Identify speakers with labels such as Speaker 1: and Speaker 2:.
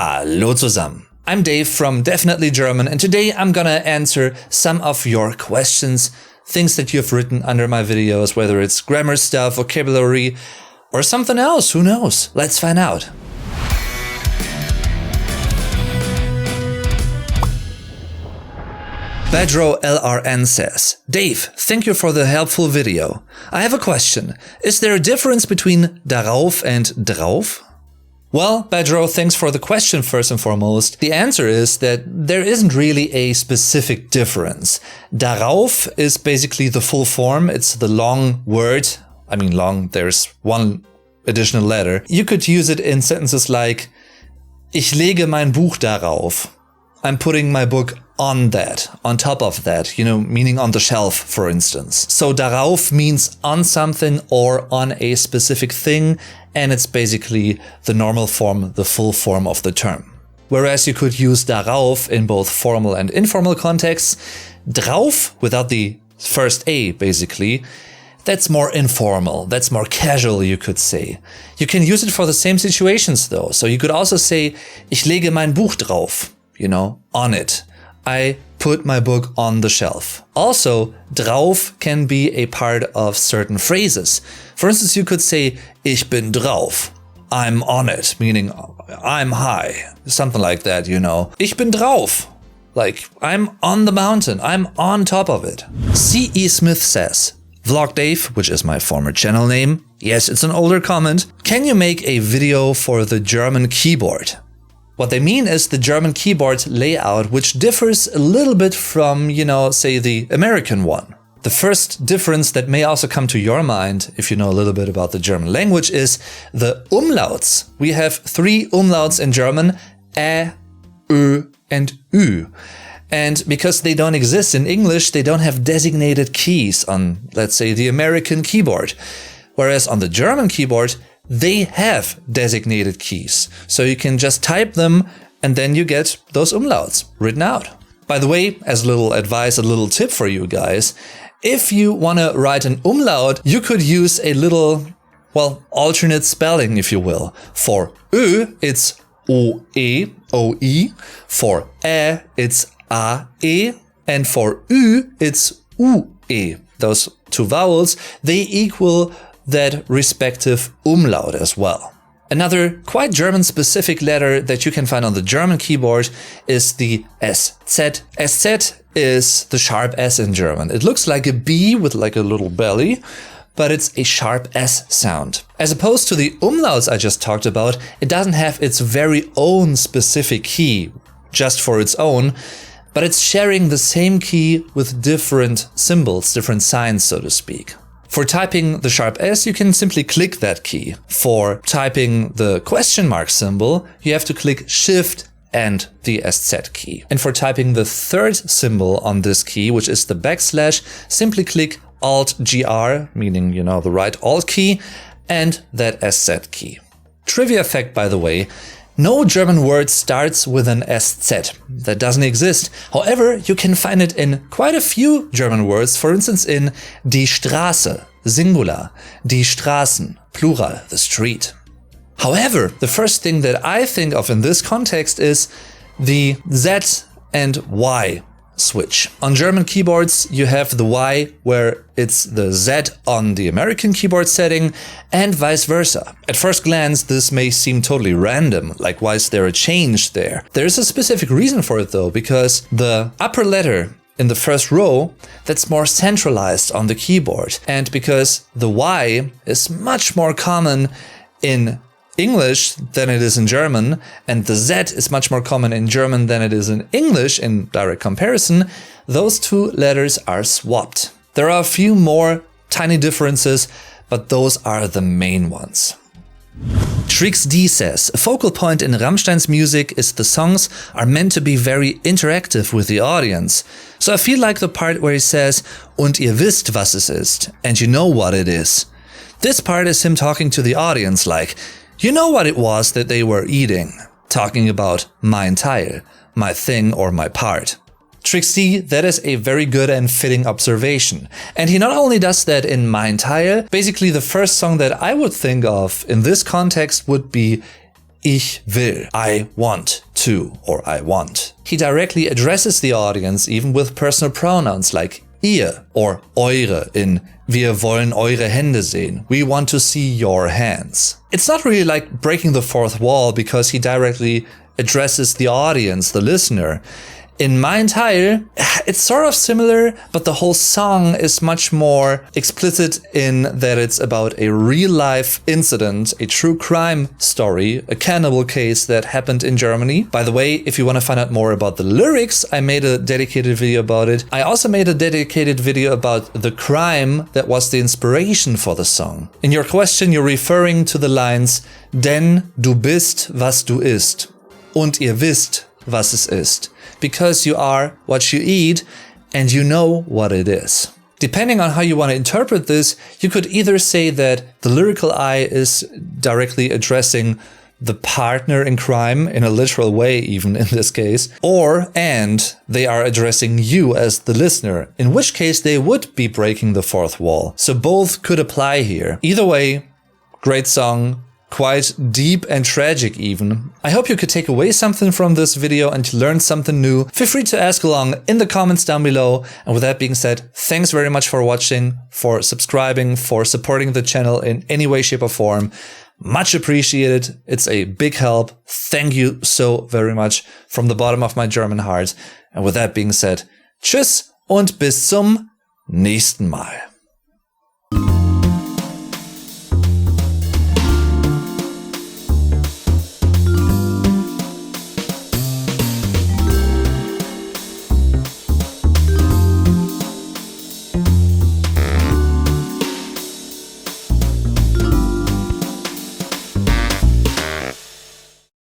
Speaker 1: Hallo zusammen. I'm Dave from Definitely German, and today I'm gonna answer some of your questions, things that you've written under my videos, whether it's grammar stuff, vocabulary, or something else, who knows? Let's find out. Pedro LRN says, Dave, thank you for the helpful video. I have a question. Is there a difference between darauf and drauf? Well, Pedro, thanks for the question first and foremost. The answer is that there isn't really a specific difference. Darauf is basically the full form. It's the long word. I mean long, there's one additional letter. You could use it in sentences like Ich lege mein Buch darauf. I'm putting my book on that, on top of that, meaning on the shelf, for instance. So darauf means on something or on a specific thing, and it's basically the normal form, the full form of the term. Whereas you could use darauf in both formal and informal contexts. Drauf, without the first A, basically, that's more informal, that's more casual, you could say. You can use it for the same situations though. So you could also say, Ich lege mein Buch drauf, on it. I put my book on the shelf. Also, drauf can be a part of certain phrases. For instance, you could say, Ich bin drauf. I'm on it, meaning I'm high. Something like that, Ich bin drauf. Like, I'm on the mountain. I'm on top of it. C.E. Smith says, Vlog Dave, which is my former channel name. Yes, it's an older comment. Can you make a video for the German keyboard? What they mean is the German keyboard layout, which differs a little bit from, say the American one. The first difference that may also come to your mind, if you know a little bit about the German language, is the umlauts. We have 3 umlauts in German, ä, ö, and ü. And because they don't exist in English, they don't have designated keys on, let's say, the American keyboard. Whereas on the German keyboard, they have designated keys. So you can just type them and then you get those umlauts written out. By the way, as a little advice, a little tip for you guys, if you want to write an umlaut, you could use a little, alternate spelling, if you will. For Ö, it's O-E, O-I. For Ä, it's A-E. And for Ü, it's U-E. Those 2 vowels, they equal that respective umlaut as well. Another quite German-specific letter that you can find on the German keyboard is the Eszett. Eszett is the sharp S in German. It looks like a B with like a little belly, but it's a sharp S sound. As opposed to the umlauts I just talked about, it doesn't have its very own specific key, just for its own, but it's sharing the same key with different symbols, different signs, so to speak. For typing the sharp S, you can simply click that key. For typing the question mark symbol, you have to click Shift and the Eszett key. And for typing the third symbol on this key, which is the backslash, simply click Alt-GR, meaning, the right Alt key, and that Eszett key. Trivia fact, by the way, no German word starts with an Eszett. That doesn't exist. However, you can find it in quite a few German words, for instance in die Straße, singular, die Straßen, plural, the street. However, the first thing that I think of in this context is the Z and Y switch. On German keyboards, you have the Y where it's the Z on the American keyboard setting and vice versa. At first glance, this may seem totally random, like why is there a change there? There's a specific reason for it though, because the upper letter in the first row, that's more centralized on the keyboard. And because the Y is much more common in English than it is in German, and the Z is much more common in German than it is in English in direct comparison, those 2 letters are swapped. There are a few more tiny differences, but those are the main ones. Trix D says, a focal point in Rammstein's music is the songs are meant to be very interactive with the audience. So I feel like the part where he says, und ihr wisst, was es ist, and you know what it is. This part is him talking to the audience like, you know what it was that they were eating, talking about mein Teil, my thing or my part. Trixie, that is a very good and fitting observation. And he not only does that in Mein Teil, basically the first song that I would think of in this context would be Ich will, I want to, or I want. He directly addresses the audience even with personal pronouns like ihr or eure in Wir wollen eure Hände sehen. We want to see your hands. It's not really like breaking the fourth wall because he directly addresses the audience, the listener. In Mein Teil, it's sort of similar, but the whole song is much more explicit in that it's about a real-life incident, a true crime story, a cannibal case that happened in Germany. By the way, if you want to find out more about the lyrics, I made a dedicated video about it. I also made a dedicated video about the crime that was the inspiration for the song. In your question, you're referring to the lines, denn du bist, was du isst. Und ihr wisst, was es ist. Because you are what you eat and you know what it is. Depending on how you want to interpret this, you could either say that the lyrical I is directly addressing the partner in crime in a literal way, even in this case, and they are addressing you as the listener, in which case they would be breaking the fourth wall. So both could apply here. Either way, great song. Quite deep and tragic even. I hope you could take away something from this video and learn something new. Feel free to ask along in the comments down below. And with that being said, thanks very much for watching, for subscribing, for supporting the channel in any way, shape or form. Much appreciated. It's a big help. Thank you so very much from the bottom of my German heart. And with that being said, tschüss und bis zum nächsten Mal.